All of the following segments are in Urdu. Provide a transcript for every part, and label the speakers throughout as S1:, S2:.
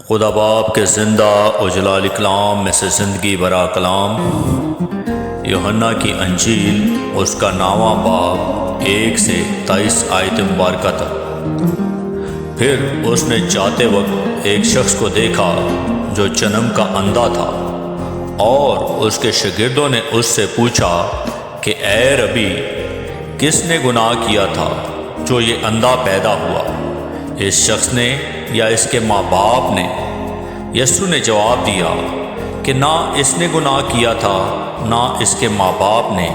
S1: خدا باپ کے زندہ و جلال کلام میں سے زندگی بھرا کلام، یوحنا کی انجیل اس کا 9واں باب 1 سے 23 آیت مبارکہ تک۔ پھر اس نے جاتے وقت ایک شخص کو دیکھا جو جنم کا اندھا تھا، اور اس کے شاگردوں نے اس سے پوچھا کہ اے ربی، کس نے گناہ کیا تھا جو یہ اندھا پیدا ہوا، اس شخص نے یا اس کے ماں باپ نے؟ یسوع نے جواب دیا کہ نہ اس نے گناہ کیا تھا نہ اس کے ماں باپ نے،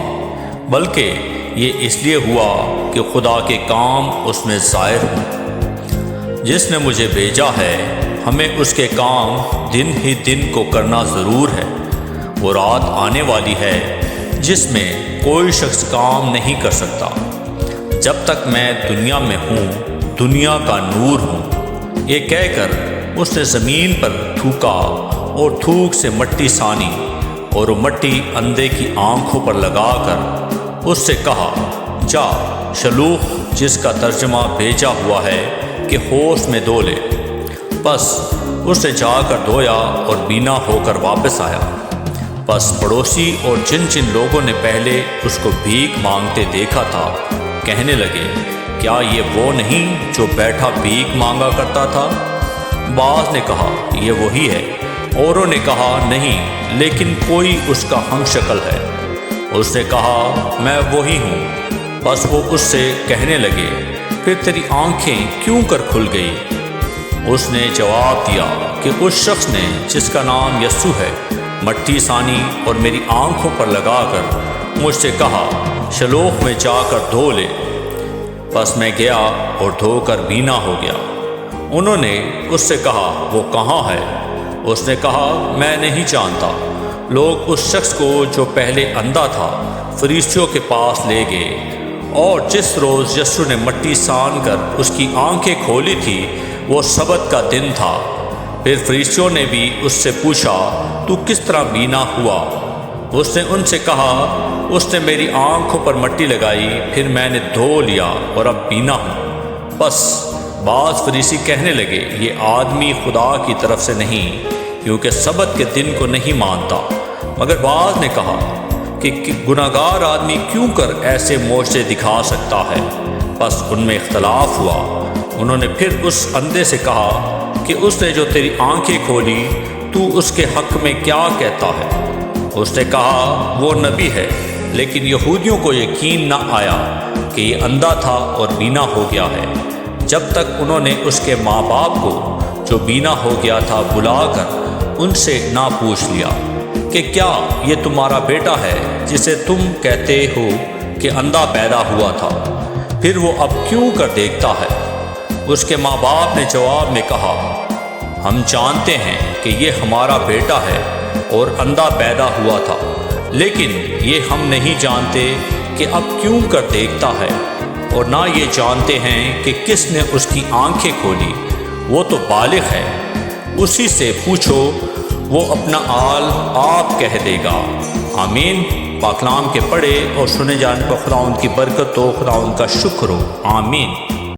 S1: بلکہ یہ اس لیے ہوا کہ خدا کے کام اس میں ظاہر ہوں۔ جس نے مجھے بھیجا ہے ہمیں اس کے کام دن ہی دن کو کرنا ضرور ہے۔ وہ رات آنے والی ہے جس میں کوئی شخص کام نہیں کر سکتا۔ جب تک میں دنیا میں ہوں دنیا کا نور ہوں۔ یہ کہہ کر اس نے زمین پر تھوکا اور تھوک سے مٹی سانی، اور وہ مٹی اندھے کی آنکھوں پر لگا کر اس سے کہا، جا شلوخ، جس کا ترجمہ بھیجا ہوا ہے، کہ ہوش میں دھو لے۔ بس اس نے جا کر دھویا اور بینا ہو کر واپس آیا۔ بس پڑوسی اور جن جن لوگوں نے پہلے اس کو بھیک مانگتے دیکھا تھا کہنے لگے، کیا یہ وہ نہیں جو بیٹھا بھیک مانگا کرتا تھا؟ بعض نے کہا، یہ وہی ہے۔ اوروں نے کہا، نہیں، لیکن کوئی اس کا ہم شکل ہے۔ اس نے کہا، میں وہی ہوں۔ بس وہ اس سے کہنے لگے، پھر تیری آنکھیں کیوں کر کھل گئی؟ اس نے جواب دیا کہ اس شخص نے جس کا نام یسوع ہے مٹی سانی اور میری آنکھوں پر لگا کر مجھ سے کہا، شلوخ میں جا کر دھو لے۔ بس میں گیا اور دھو کر بینا ہو گیا۔ انہوں نے اس سے کہا، وہ کہاں ہے؟ اس نے کہا، میں نہیں جانتا۔ لوگ اس شخص کو جو پہلے اندھا تھا فریسیوں کے پاس لے گئے، اور جس روز یسوع نے مٹی سان کر اس کی آنکھیں کھولی تھی وہ سبت کا دن تھا۔ پھر فریسیوں نے بھی اس سے پوچھا، تو کس طرح بینا ہوا؟ اس نے ان سے کہا، اس نے میری آنکھوں پر مٹی لگائی، پھر میں نے دھو لیا اور اب بینا ہوں۔ بس بعض فریسی کہنے لگے، یہ آدمی خدا کی طرف سے نہیں، کیونکہ سبت کے دن کو نہیں مانتا۔ مگر بعض نے کہا کہ گناہگار آدمی کیوں کر ایسے معجزے دکھا سکتا ہے؟ بس ان میں اختلاف ہوا۔ انہوں نے پھر اس اندھے سے کہا کہ اس نے جو تیری آنکھیں کھولی، تو اس کے حق میں کیا کہتا ہے؟ اس نے کہا، وہ نبی ہے۔ لیکن یہودیوں کو یقین نہ آیا کہ یہ اندھا تھا اور بینا ہو گیا ہے، جب تک انہوں نے اس کے ماں باپ کو جو بینا ہو گیا تھا بلا کر ان سے نہ پوچھ لیا کہ کیا یہ تمہارا بیٹا ہے جسے تم کہتے ہو کہ اندھا پیدا ہوا تھا؟ پھر وہ اب کیوں کر دیکھتا ہے؟ اس کے ماں باپ نے جواب میں کہا، ہم جانتے ہیں کہ یہ ہمارا بیٹا ہے اور اندھا پیدا ہوا تھا، لیکن یہ ہم نہیں جانتے کہ اب کیوں کر دیکھتا ہے، اور نہ یہ جانتے ہیں کہ کس نے اس کی آنکھیں کھولی۔ وہ تو بالغ ہے، اسی سے پوچھو، وہ اپنا حال آپ کہہ دے گا۔ آمین۔ پاک کلام کے پڑھے اور سنے جانے پر خدا ان کی برکت ہو، خدا ان کا شکر ہو۔ آمین۔